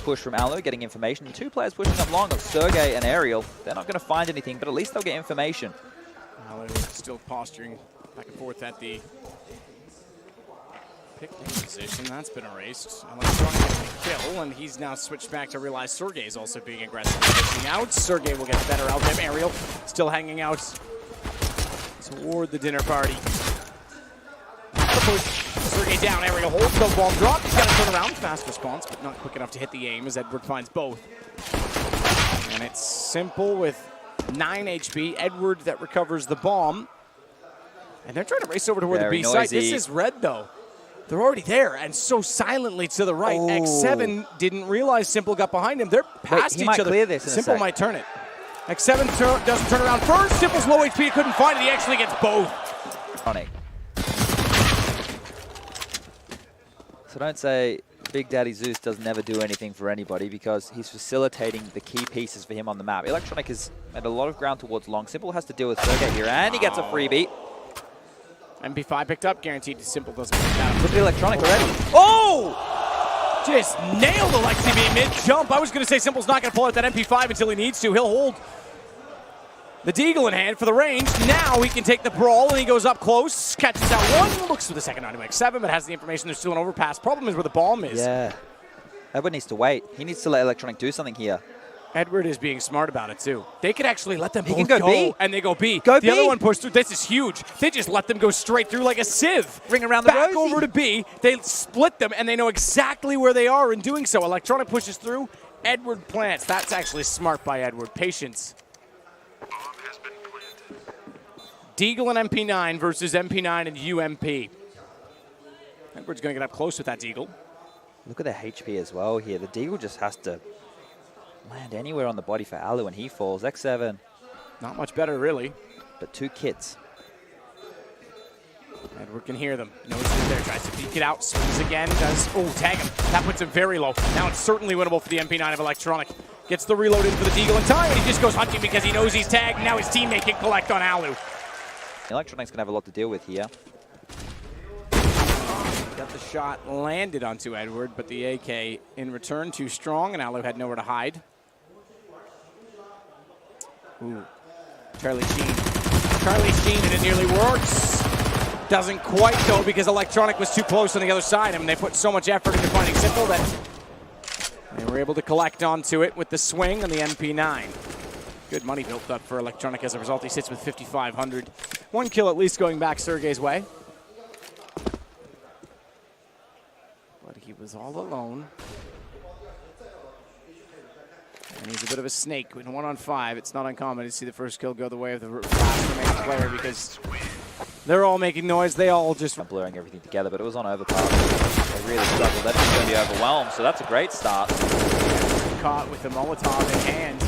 push from Alu, getting information. 2 players pushing up long of Sergey and Ariel. They're not going to find anything, but at least they'll get information. Alu still posturing back and forth at the pick position. That's been erased. Electronic getting a kill, and he's now switched back to realize Sergey is also being aggressive. Pushing out. Sergey will get better out of him. Ariel still hanging out toward the dinner party. The push. Sergey down. Ariel holds. No bomb drop. He's got to turn around. Fast response, but not quick enough to hit the aim as Edward finds both. And it's Simple with 9 HP. Edward that recovers the bomb. And they're trying to race over to where the B site. This is red, though. They're already there, and so silently to the right. Oh. X7 didn't realize Simple got behind him. They're past each other. Clear this Simple might turn it. X7 doesn't turn around first. Simple's low HP, couldn't find it. He actually gets both. So don't say Big Daddy Zeus does never do anything for anybody, because he's facilitating the key pieces for him on the map. Electronic has had a lot of ground towards long. Simple has to deal with Sergey here, and he gets a freebie. MP5 picked up, guaranteed Simple doesn't pick that up. Look at Electronic already. Oh! Just nailed Alexi B mid-jump. I was going to say Simple's not going to pull out that MP5 until he needs to. He'll hold the Deagle in hand for the range. Now he can take the brawl, and he goes up close, catches out one, looks for the second item X7, but has the information there's still an overpass. Problem is where the bomb is. Yeah. Edward needs to wait. He needs to let Electronic do something here. Edward is being smart about it, too. They could actually let them both go B. And they go B. Go the B. other one pushed through. This is huge. They just let them go straight through like a sieve. Ring around the Back Rosie. over to B. They split them, and they know exactly where they are in doing so. Electronic pushes through. Edward plants. That's actually smart by Edward. Patience. Deagle and MP9 versus MP9 and UMP. Edward's going to get up close with that Deagle. Look at the HP as well here. The Deagle just has to land anywhere on the body for Alu, and he falls. X7. Not much better, really. But 2 kits. Edward can hear them. Knows he's there. Tries to peek it out. Swings again. Does. Oh, tag him. That puts him very low. Now it's certainly winnable for the MP9 of Electronic. Gets the reload in for the Deagle in time, and he just goes hunting because he knows he's tagged. Now his teammate can collect on Alu. Electronic's going to have a lot to deal with here. Got the shot landed onto Edward, but the AK in return too strong, and Alu had nowhere to hide. Ooh, Charlie Sheen. Charlie Sheen, and it nearly works. Doesn't quite, though, because Electronic was too close on the other side. I mean, they put so much effort into finding Simple that they were able to collect onto it with the swing on the MP9. Good money built up for Electronic as a result. He sits with 5,500. 1 kill at least going back Sergey's way. But he was all alone. And he's a bit of a snake. In 1-on-5, it's not uncommon to see the first kill go the way of the last remaining player, because they're all making noise. They all just blurring everything together, but it was on overpass. They really struggled. They're just going to be overwhelmed, so that's a great start. Caught with the Molotov in hand.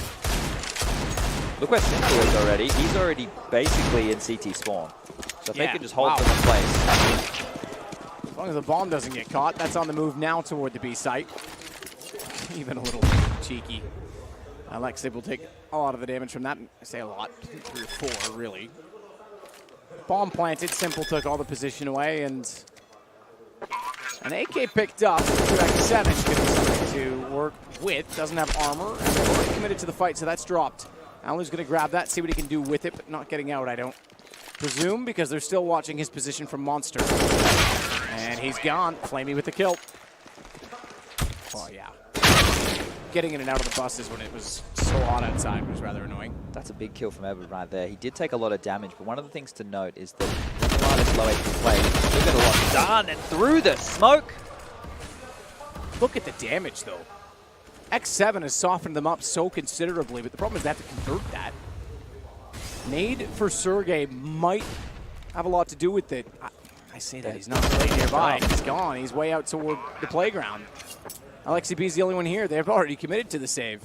Look where Simple is already. He's already basically in CT spawn. So if they can just hold them in place. As long as the bomb doesn't get caught, that's on the move now toward the B site. Even a little cheeky. Alexei will take a lot of the damage from that. I say a lot, 3 or 4 really. Bomb planted, Simple took all the position away, and an AK picked up. 2x7 gives him something to work with. Doesn't have armor, and they're already committed to the fight, so that's dropped. Alu's going to grab that, see what he can do with it, but not getting out, I don't presume, because they're still watching his position from Monster. And he's gone. Flamey with the kill. Oh, yeah. Getting in and out of the buses when it was so hot outside was rather annoying. That's a big kill from Edward right there. He did take a lot of damage, but one of the things to note is that when this low HP play, he's got a lot done, and through the smoke. Look at the damage, though. X7 has softened them up so considerably, but the problem is they have to convert that. Nade for Sergey might have a lot to do with it. I say that he's not really nearby. He's gone. He's way out toward the playground. Alexi B's the only one here. They've already committed to the save.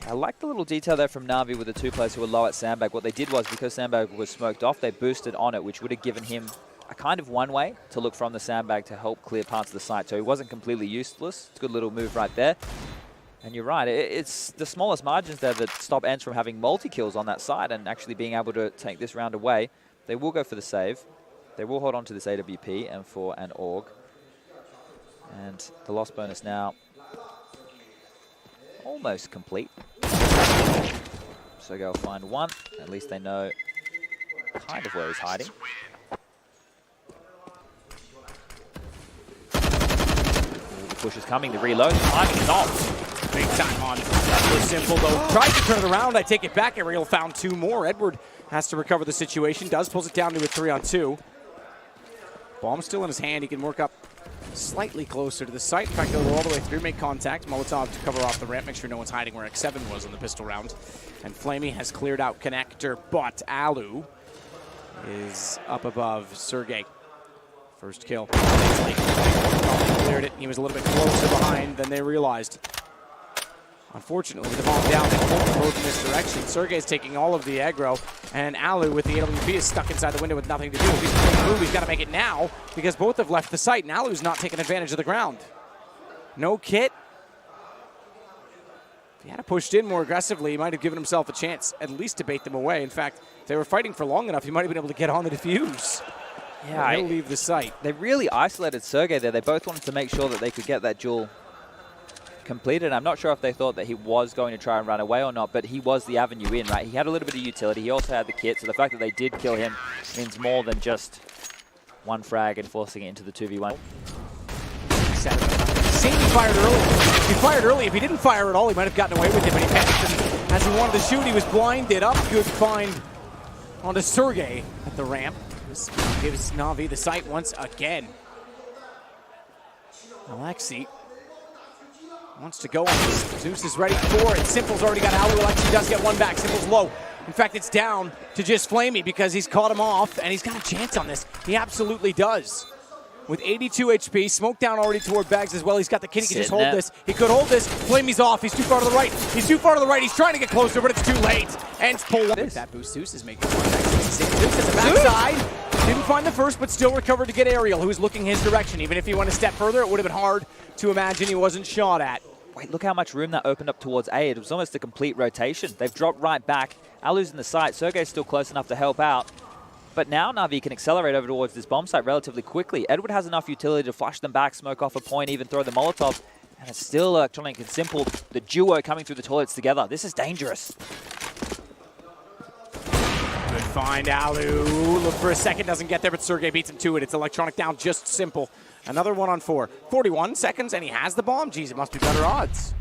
I like the little detail there from NaVi with the 2 players who were low at Sandbag. What they did was, because Sandbag was smoked off, they boosted on it, which would have given him a kind of one way to look from the Sandbag to help clear parts of the site. So he wasn't completely useless. It's a good little move right there. And you're right, it's the smallest margins there that stop Ence from having multi-kills on that side and actually being able to take this round away. They will go for the save. They will hold on to this AWP and for an AUG. And the loss bonus now almost complete. So go find one. At least they know kind of where he's hiding. The push is coming, the reload, the timing is off. Big time on Simple, though. Tried to turn it around. I take it back. Ariel found two more. Edward has to recover the situation. Pulls it down to a 3-on-2. Bomb still in his hand. He can work up slightly closer to the site. In fact, go all the way through, make contact. Molotov to cover off the ramp, make sure no one's hiding where X7 was on the pistol round. And Flamey has cleared out connector, but Alu is up above Sergey. First kill. Probably cleared it. He was a little bit closer behind than they realized. Unfortunately, with the bomb down, they pulled both in this direction. Sergey's taking all of the aggro, and Alu with the AWP is stuck inside the window with nothing to do. If he's going to move, he's got to make it now, because both have left the site, and Alu's not taking advantage of the ground. No kit. If he had pushed in more aggressively, he might have given himself a chance at least to bait them away. In fact, if they were fighting for long enough, he might have been able to get on the defuse. Yeah, he'll leave the site. They really isolated Sergey there. They both wanted to make sure that they could get that duel completed. I'm not sure if they thought that he was going to try and run away or not, but he was the avenue in, right? He had a little bit of utility. He also had the kit, so the fact that they did kill him means more than just one frag and forcing it into the 2v1. He fired early. He fired early. If he didn't fire at all, he might have gotten away with it, but he panicked. And as he wanted to shoot, he was blinded. Up, good find onto Sergey at the ramp. This gives NaVi the site once again. Alexi wants to go on this. Zeus is ready for it. Simple's already got Alu. Alexi does get one back. Simple's low. In fact, it's down to just Flamey because he's caught him off, and he's got a chance on this. He absolutely does. With 82 HP, smoke down already toward Bags as well. He's got the kid. He can just hold this. He could hold this. Flamey's off. He's too far to the right. He's too far to the right. He's trying to get closer, but it's too late. Ence pull one. That boost. Zeus is making contact. Zeus at the backside. Didn't find the first, but still recovered to get Ariel, who was looking his direction. Even if he went a step further, it would have been hard to imagine he wasn't shot at. Wait, look how much room that opened up towards A. It was almost a complete rotation. They've dropped right back. Alu's in the site. Sergey's still close enough to help out. But now NaVi can accelerate over towards this bomb site relatively quickly. Edward has enough utility to flash them back, smoke off a point, even throw the Molotov. And it's still Electronic and Simple, the duo coming through the toilets together. This is dangerous. Good find, Alu. Look for a second, doesn't get there, but Sergey beats him to it. It's Electronic down, just Simple. Another 1-on-4. 41 seconds, and he has the bomb. Geez, it must be better odds.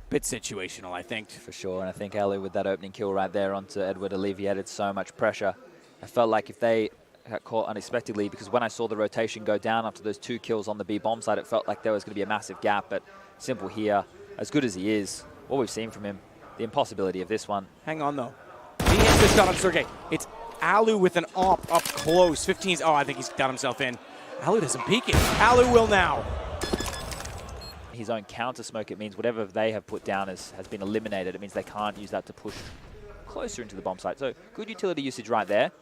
Bit situational, I think. For sure, and I think Alu with that opening kill right there onto Edward alleviated so much pressure. I felt like if they got caught unexpectedly, because when I saw the rotation go down after those 2 kills on the B bomb side, it felt like there was going to be a massive gap. But Simple here, as good as he is, what we've seen from him, the impossibility of this one. Hang on, though. He hits the shot on Sergey. It's Alu with an op up close. 15's, oh, I think he's done himself in. Alu doesn't peek it. Alu will now. His own counter smoke, it means whatever they have put down has been eliminated. It means they can't use that to push closer into the bomb site. So good utility usage right there.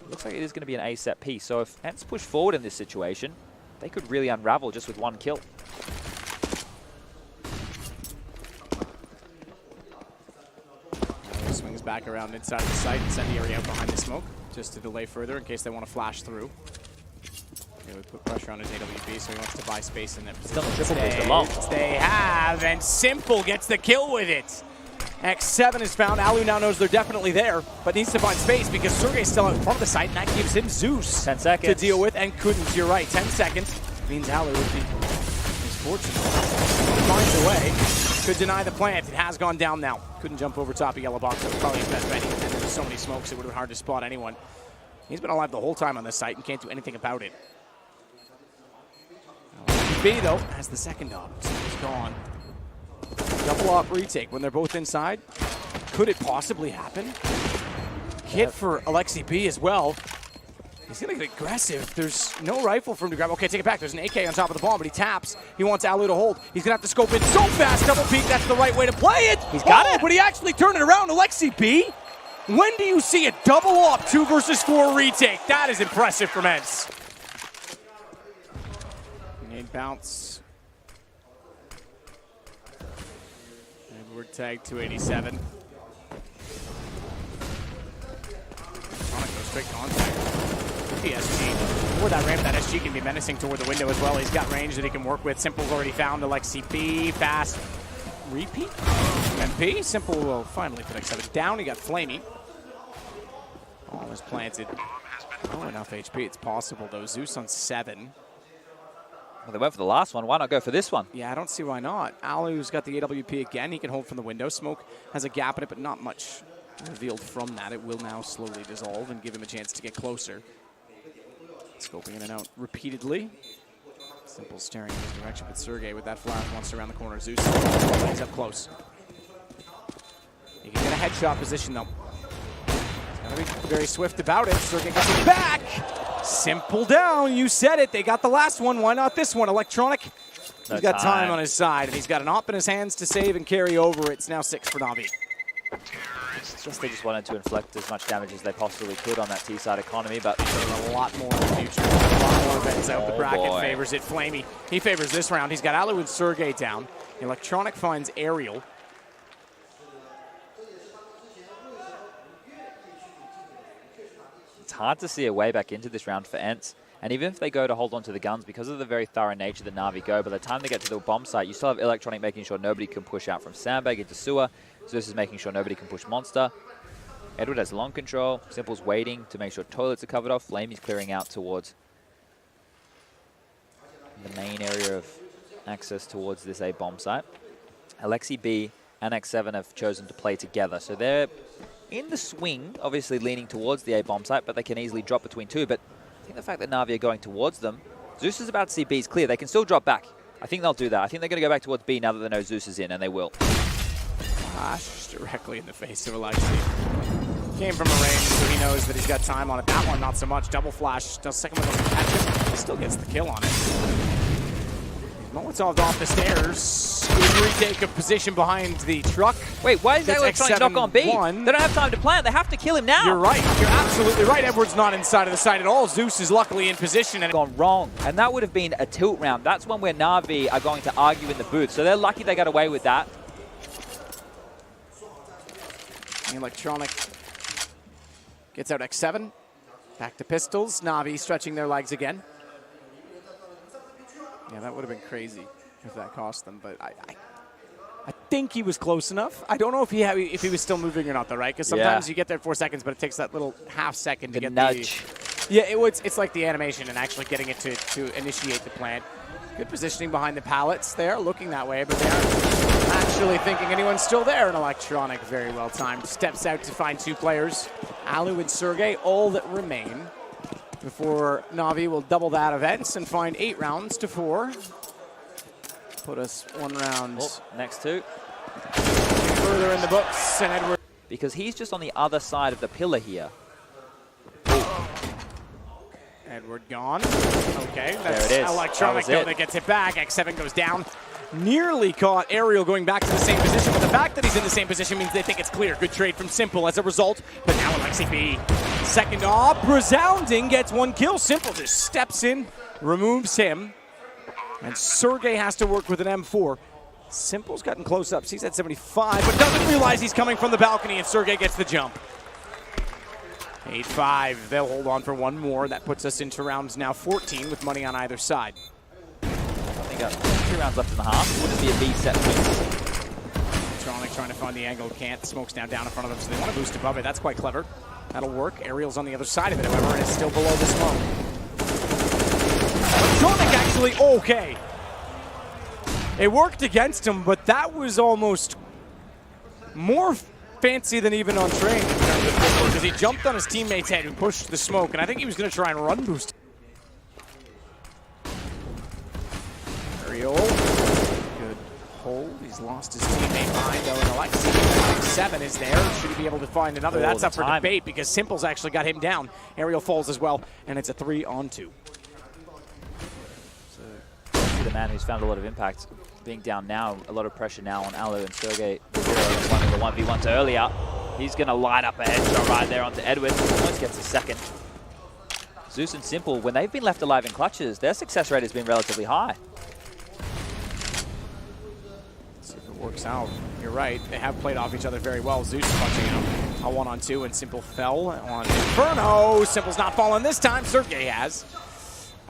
Looks like it is going to be an A set piece. So if Ence push forward in this situation, they could really unravel just with 1 kill. Swings back around inside of the site and send the area out behind the smoke just to delay further in case they want to flash through. They would put pressure on his AWP, so he wants to buy space in there. Still a triple boost along. They have, and Simple gets the kill with it. X7 is found. Alu now knows they're definitely there, but needs to find space because Sergey's still out in front of the site, and that gives him Zeus 10 seconds to deal with, and couldn't. You're right, 10 seconds means Alu would be misfortunate. He finds a way. Could deny the plant. It has gone down now. Couldn't jump over top of yellow box. That was probably his best bet. And there were so many smokes, it would have been hard to spot anyone. He's been alive the whole time on this site and can't do anything about it. B, though, has the second op. It's gone. Double op retake when they're both inside. Could it possibly happen? Hit for Alexi B as well. He's going to get aggressive. There's no rifle for him to grab. Okay, take it back. There's an AK on top of the bomb, but he taps. He wants Alu to hold. He's going to have to scope in so fast. Double peek. That's the right way to play it. He's got it. But he actually turned it around. Alexi B. When do you see a double op 2 versus 4 retake? That is impressive from Ence. Need bounce. Edward tag 287. Goes straight contact. PSG. Toward that ramp, that SG can be menacing toward the window as well. He's got range that he can work with. Simple's already found Alexi B. Fast repeat. MP. Simple will finally put X7 down. He got Flamey. Almost planted. Oh, enough HP. It's possible, though. Zeus on 7. Well, they went for the last one. Why not go for this one? Yeah, I don't see why not. Alu's got the AWP again. He can hold from the window. Smoke has a gap in it, but not much revealed from that. It will now slowly dissolve and give him a chance to get closer. Scoping in and out repeatedly. Simple staring in his direction, but Sergey with that flash wants to around the corner. Zeus he's up close. He can get a headshot position, though. He's got to be very swift about it. Sergey gets it back. Simple down. You said it. They got the last one. Why not this one? Electronic. He's got time on his side, and he's got an op in his hands to save and carry over. It's now 6 for NaVi. I guess they just wanted to inflict as much damage as they possibly could on that T-side economy, but a lot more in the future. A lot more events out. The bracket favors it. Flamey, he favors this round. He's got Alu and Sergey down. Electronic finds Aerial. It's hard to see a way back into this round for Ence. And even if they go to hold on to the guns, because of the very thorough nature that NaVi go, by the time they get to the bomb site, you still have Electronic making sure nobody can push out from Sandbag into Sewer. Zeus is making sure nobody can push Monster. Edward has long control. Simple's waiting to make sure toilets are covered off. Flamey's clearing out towards the main area of access towards this A bomb site. Alexi B and X7 have chosen to play together. So they're in the swing, obviously leaning towards the A bomb site, but they can easily drop between two. But I think the fact that NaVi are going towards them, Zeus is about to see B's clear. They can still drop back. I think they'll do that. I think they're going to go back towards B now that they know Zeus is in, and they will. Flash directly in the face of Alexi. Came from a range, so he knows that he's got time on it. That one, not so much. Double flash. Does second one doesn't catch him. He still gets the kill on it. Molotov off the stairs. Good retake of position behind the truck. Wait, why is that Electronic knock on B? They don't have time to plant. They have to kill him now. You're right. You're absolutely right. Edward's not inside of the site at all. Zeus is luckily in position. And gone wrong. And that would have been a tilt round. That's one where NaVi are going to argue in the booth. So they're lucky they got away with that. Electronic gets out X7. Back to pistols. NaVi stretching their legs again. Yeah, that would have been crazy if that cost them, but I think he was close enough. I don't know if he was still moving or not, though, right? Because sometimes you get there 4 seconds, but it takes that little half second to get nudge. Yeah, it's like the animation and actually getting it to initiate the plant. Good positioning behind the pallets there, looking that way, but they aren't actually thinking anyone's still there. And Electronic, very well timed, steps out to find 2 players. Alu and Sergey, all that remain. Before NaVi will double that of Ence and find 8 rounds to 4. Put us 1 round. Next 2. Further in the books, and Edward. Because he's just on the other side of the pillar here. Edward gone. Okay, that's there it is. Electronic that gets it back. X7 goes down. Nearly caught. Aerial going back to the same position, but the fact that he's in the same position means they think it's clear. Good trade from Simple as a result, but now Alexi B. Second off, resounding, gets 1 kill. Simple just steps in, removes him, and Sergey has to work with an M4. Simple's gotten close up. He's at 75, but doesn't realize he's coming from the balcony, and Sergey gets the jump. 8-5. They'll hold on for 1 more. That puts us into rounds now 14 with money on either side. They got 2 rounds left in the half. Would it be a B set piece? Electronic trying to find the angle. Can't. Smoke's down in front of them, so they want to boost above it. That's quite clever. That'll work. Aerial's on the other side of it, however, and it's still below the smoke. Electronic actually okay. It worked against him, but that was almost more fancy than even on train in terms of footwork, because he jumped on his teammate's head and pushed the smoke, and I think he was going to try and run boost. Aerial. Good hold. He's lost his teammate behind, though, and Alexi 7 is there. Should he be able to find another? That's up for debate, because Simple's actually got him down. Aerial falls as well, and it's a 3-on-2. So, the man who's found a lot of impact being down now, a lot of pressure now on Alu and Sergey. One of the 1v1s earlier. He's going to light up a headshot right there onto Edward. Almost gets a second. Zeus and Simple, when they've been left alive in clutches, their success rate has been relatively high. So works out. You're right. They have played off each other very well. Zeus punching out a 1-on-2, and Simple fell on Inferno. Simple's not falling this time. Sergey has.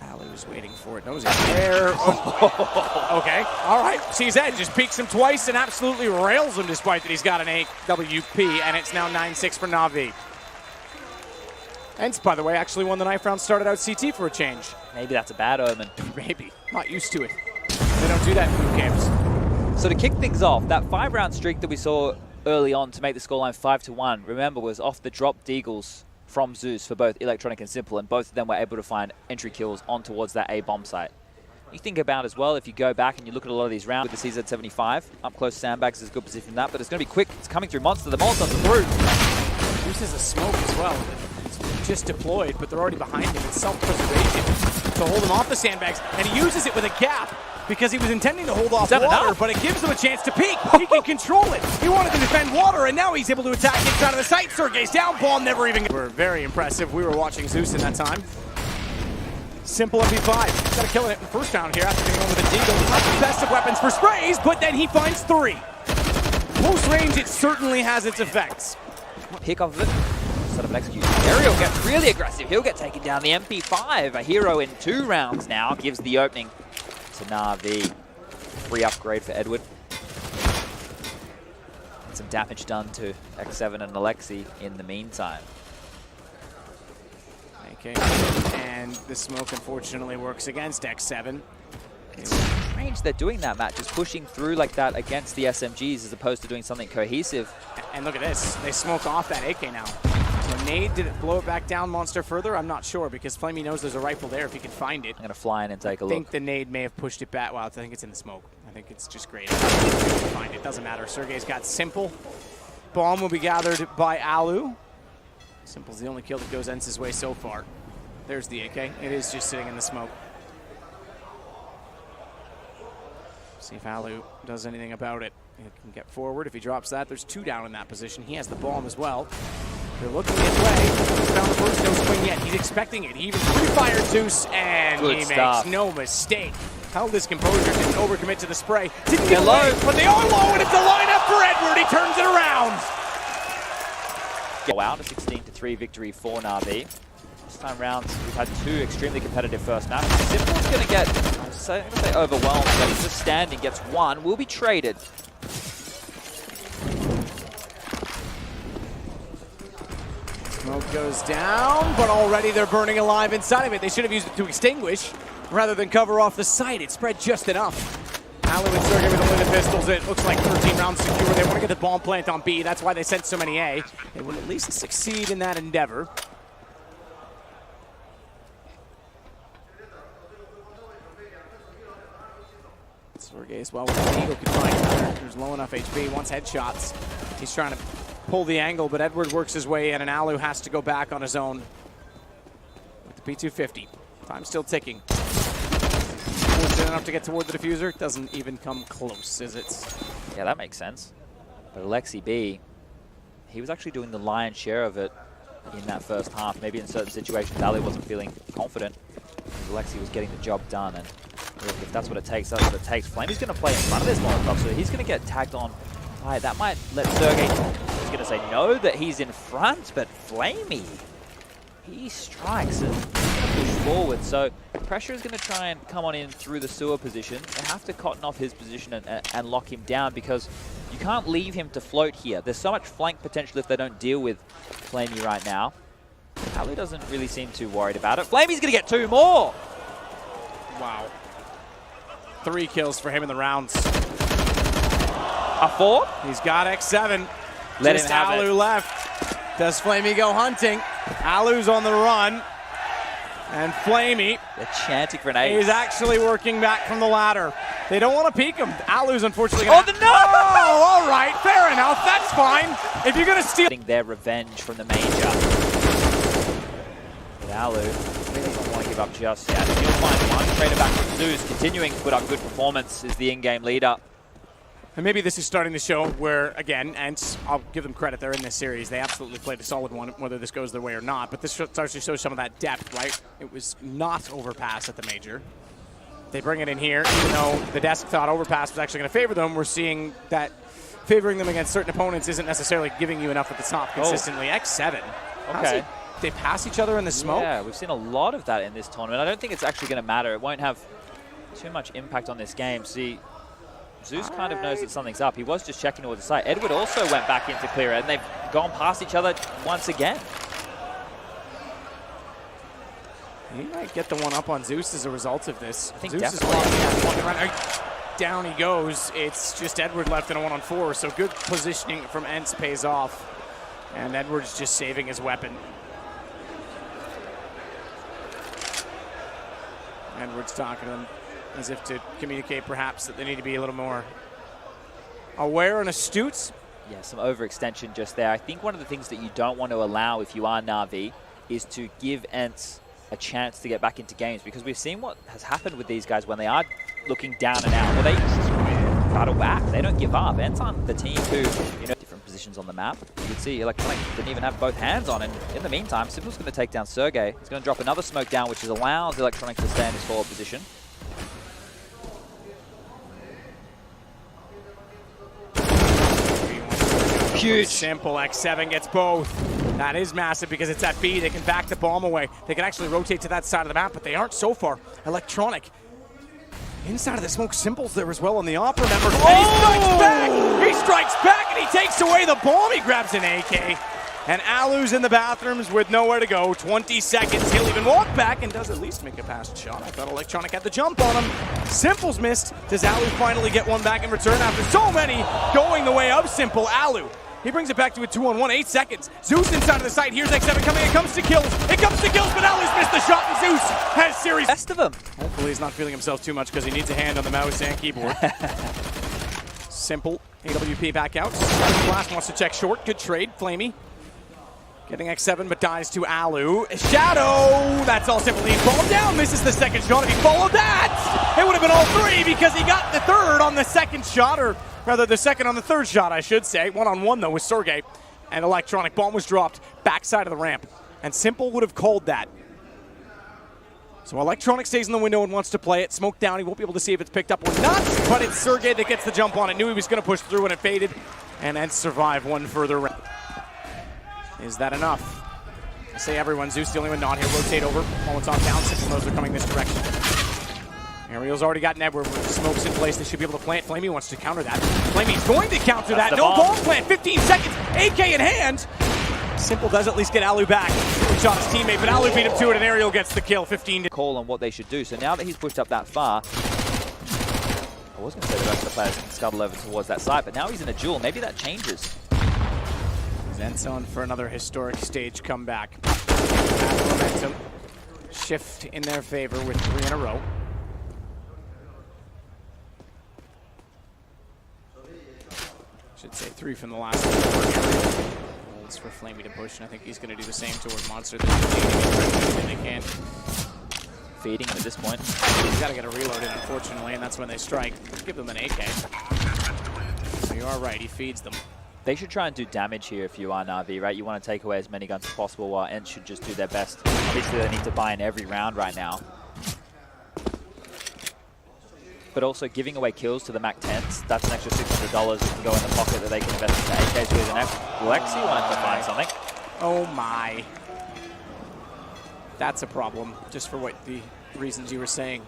Ali was waiting for it. Nose in there. Oh. Okay. All right. CZ just peeks him twice and absolutely rails him despite that he's got an AWP, and it's now 9-6 for NaVi. Ence, by the way, actually won the knife round, started out CT for a change. Maybe that's a bad omen. Maybe. Not used to it. They don't do that in boot camps. So to kick things off, that 5-round streak that we saw early on to make the scoreline 5-1, remember, was off the drop deagles from Zeus for both Electronic and Simple, and both of them were able to find entry kills on towards that A bomb site. You think about as well, if you go back and you look at a lot of these rounds with the CZ75, up close sandbags is a good position for that, but it's going to be quick. It's coming through Monster. The Molotovs are through. Zeus has a smoke as well. It's just deployed, but they're already behind him. It's self-preservation to hold him off the sandbags, and he uses it with a gap because he was intending to hold off water, but it gives him a chance to peek. He can control it. He wanted to defend water, and now he's able to attack inside of the site. Sergey's down, ball never even... We're very impressive. We were watching Zeus in that time. Simple MP5. Got a kill in it in the first round here after getting on with a deagle. Not the best of weapons for sprays, but then he finds 3. Close range, it certainly has its effects. Pick off of it. Instead of an execution. Ariel gets really aggressive. He'll get taken down. The MP5, a hero in 2 rounds now, gives the opening to NaVi. Free upgrade for Edward. And some damage done to X7 and Alexi in the meantime. Okay, and the smoke unfortunately works against X7. It's strange they're doing that, Matt, just pushing through like that against the SMGs as opposed to doing something cohesive. And look at this, they smoke off that AK now. Grenade, did it blow it back down Monster further? I'm not sure, because Flamey knows there's a rifle there if he can find it. I'm going to fly in and take a look. I think the nade may have pushed it back. Well, I think it's in the smoke. I think it's just great. Find it, doesn't matter. Sergey's got Simple. Bomb will be gathered by Alu. Simple's the only kill that goes Ence's way so far. There's the AK. It is just sitting in the smoke. See if Alu does anything about it. He can get forward. If he drops that, there's 2 down in that position. He has the bomb as well. They're looking his way. He's found the first, no swing yet. He's expecting it. He even pre-fired Zeus, and Good he stuff. makes no mistake. Held his composure, didn't overcommit to the spray. Didn't get low, away, but they are low, and it's a lineup for Edward. He turns it around. Go out, a 16-3 victory for NaVi. This time round, we've had 2 extremely competitive first maps. Simple's going to get, I'm going to say overwhelmed, but he's just standing, gets 1, will be traded. Smoke goes down, but already they're burning alive inside of it. They should have used it to extinguish rather than cover off the site. It spread just enough. Alu and Sergey with only the pistols. It looks like 13 rounds secure. They want to get the bomb plant on B. That's why they sent so many A. They will at least succeed in that endeavor. Sergey as well with the needle can find him. There's low enough HP. Wants headshots. He's trying to pull the angle, but Edward works his way in, and Alu has to go back on his own with the P250. Time still ticking. Fortunate enough to get toward the diffuser. Doesn't even come close, is it? Yeah, that makes sense. But Alexi B, he was actually doing the lion's share of it in that first half. Maybe in certain situations, Ali wasn't feeling confident. Alexi was getting the job done, and look, if that's what it takes, that's what it takes. Flamey's going to play in front of this Molotov, so he's going to get tagged on. Right, that might let Sergey, he's going to say no, that he's in front, but Flamey, he strikes and push forward. So pressure is going to try and come on in through the sewer position. They have to cotton off his position and lock him down, because you can't leave him to float here. There's so much flank potential if they don't deal with Flamey right now. Alu doesn't really seem too worried about it. Flamey's going to get 2 more. Wow. 3 kills for him in the rounds. A 4? He's got X7. Let Just him have Alu it. left. Does Flamey go hunting? Alu's on the run. And Flamey They're chanting for an ace. is actually working back from the ladder. They don't want to peek him. Alu's unfortunately Oh, gonna... the no! Oh, all right. Fair enough. That's fine. If you're going to steal... Getting their revenge from the major. But Alu doesn't want to give up just yet. He'll find one. Trader back from Zeus, continuing to put up good performance, is the in-game leader. And maybe this is starting to show where, again, Ence, I'll give them credit, they're in this series. They absolutely played a solid one, whether this goes their way or not. But this starts to show some of that depth, right? It was not overpass at the major. They bring it in here, even though the desk thought overpass was actually going to favor them. We're seeing that favoring them against certain opponents isn't necessarily giving you enough at the top consistently. X7. Okay. They pass each other in the smoke? Yeah, we've seen a lot of that in this tournament. I don't think it's actually going to matter. It won't have too much impact on this game. See, Zeus kind of knows that something's up. He was just checking towards the site. Edward also went back into clear it, and they've gone past each other once again. He might get the one up on Zeus as a result of this. I think Zeus definitely. is walking around. Down he goes. It's just Edward left in a 1-on-4, so good positioning from Ence pays off. And Edward's just saving his weapon. Edward's talking to them as if to communicate perhaps that they need to be a little more aware and astute. Yeah, some overextension just there. I think one of the things that you don't want to allow if you are NaVi is to give Ence a chance to get back into games, because we've seen what has happened with these guys when they are looking down and out. Well, they battle back. They don't give up. Ence aren't the team who, you know, different positions on the map. You can see Electronic didn't even have both hands on, and in the meantime, Simple's going to take down Sergey. He's going to drop another smoke down, which allows Electronic to stay in his forward position. Huge. Simple. X7 gets both. That is massive because it's at B. They can back the bomb away. They can actually rotate to that side of the map, but they aren't so far. Electronic. Inside of the smoke, Simple's there as well on the op, remember. Oh! And he strikes back! He strikes back and he takes away the bomb. He grabs an AK. And Alu's in the bathrooms with nowhere to go. 20 seconds. He'll even walk back and does at least make a passed shot. I thought Electronic had the jump on him. Simple's missed. Does Alu finally get one back in return after so many going the way of Simple? Alu. He brings it back to a 2-on-1, 8 seconds. Zeus inside of the site. Here's X7 coming. It comes to kills. It comes to kills, but Alu's missed the shot, and Zeus has series. Best of them. Hopefully he's not feeling himself too much because he needs a hand on the mouse and keyboard. Simple. AWP back out. Blast wants to check short. Good trade. Flamey. Getting X7, but dies to Alu. Shadow! That's all Simple. He ball down, misses the second shot. If he followed that, it would have been all three because he got the third on the second shot, or rather the second on the third shot, I should say. 1-on-1, though, with Sergey. And Electronic bomb was dropped backside of the ramp. And Simple would have called that. So Electronic stays in the window and wants to play it. Smoke down. He won't be able to see if it's picked up or not, but it's Sergey that gets the jump on it. Knew he was going to push through and it faded. And then survive one further round. Is that enough? I say everyone. Zeus the only one not here. Rotate over. Molotov down. Simple knows they're coming this direction. Ariel's already got Edward with smokes in place. They should be able to plant. Flamey wants to counter that. Flamey's going to counter that. No bomb plant. 15 seconds. AK in hand. Simple does at least get Alu back. He shot his teammate, but Alu beat him to it, and Ariel gets the kill. 15 to call on what they should do. So now that he's pushed up that far, I was going to say the rest of the players can scuttle over towards that side, but now he's in a duel. Maybe that changes. Ence on for another historic stage comeback. Have momentum shift in their favor with 3 in a row. Should say 3 from the last one. Holds for Flamey to push, and I think he's going to do the same toward Monster. They're everything they can. Feeding him at this point. He's got to get a reload in, unfortunately, and that's when they strike. Give them an AK. So you are right, he feeds them. They should try and do damage here if you are NaVi, right? You want to take away as many guns as possible, while Ence should just do their best. Obviously, they need to buy in every round right now. But also giving away kills to the Mac 10s, that's an extra $600 that can go in the pocket that they can invest into AKs with. And Lexi wanted to find something. Oh my. That's a problem, just for what the reasons you were saying.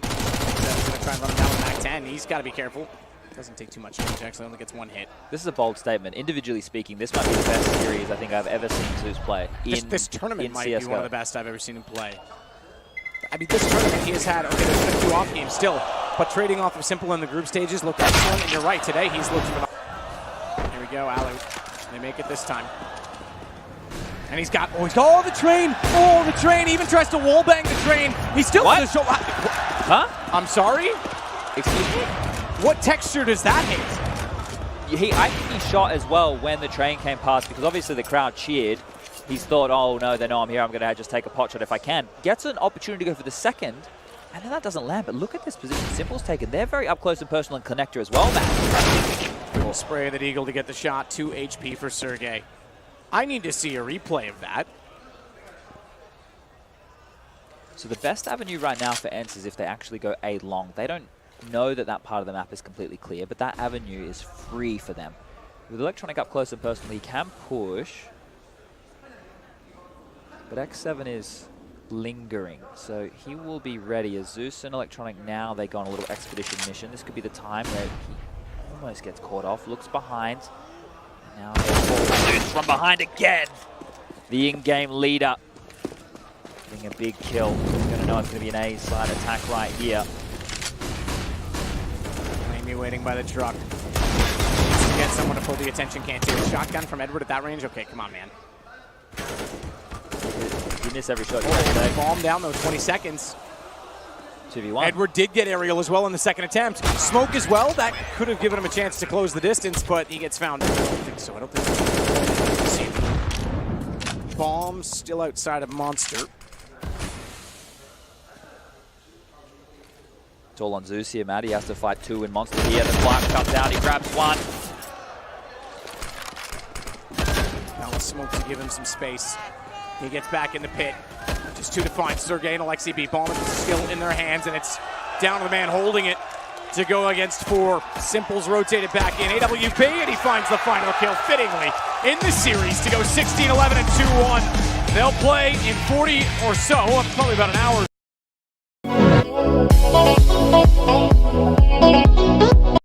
He's going to try and run him down with Mac 10. He's got to be careful. Doesn't take too much damage, actually only gets 1 hit. This is a bold statement. Individually speaking, this might be the best series I think I've ever seen Zeus play. This tournament might CSGO. be one of the best I've ever seen him play. I mean, this tournament he has had, okay, there's been a few off games still, but trading off of Simple in the group stages looked excellent, and you're right, today he's looked for the... Here we go, Alu. They make it this time. And he's got, the train! Oh, the train! He even tries to wallbang the train! He still doesn't show... Huh? I'm sorry? Excuse me? What texture does that hit? I think he shot as well when the train came past, because obviously the crowd cheered. He's thought, oh no, they know I'm here, I'm going to just take a pot shot if I can. Gets an opportunity to go for the second, and then that doesn't land. But look at this position Simple's taken. They're very up close and personal and connector as well, man. We'll spray that Eagle to get the shot. 2 HP for Sergey. I need to see a replay of that. So the best avenue right now for Ence is if they actually go A long. They don't know that that part of the map is completely clear, but that avenue is free for them. With Electronic up close and personal, he can push. But X7 is lingering, so he will be ready. As Zeus and Electronic now, they go on a little expedition mission. This could be the time where he almost gets caught off, looks behind. And now Zeus from behind again. The in-game leader getting a big kill. He's going to know it's going to be an A-side attack right here. Amy waiting by the truck. To get someone to pull the attention, can't do it. Shotgun from Edward at that range? Okay, come on, man. You miss every shot. Bomb down, though, 20 seconds. 2v1. Edward did get aerial as well in the second attempt. Smoke as well. That could have given him a chance to close the distance, but he gets found. I don't think so. I don't think so. Bomb still outside of Monster. It's all on Zeus here, Matt. He has to fight 2 in Monster here. The flash comes out. He grabs 1. Now a smoke to give him some space. He gets back in the pit. Just 2 to find. Sergey and Alexei B. Bomb is still in their hands, and it's down to the man holding it to go against 4. Simple's rotated back in. AWP, and he finds the final kill fittingly in the series to go 16-11 and 2-1. They'll play in 40 or so, probably about an hour.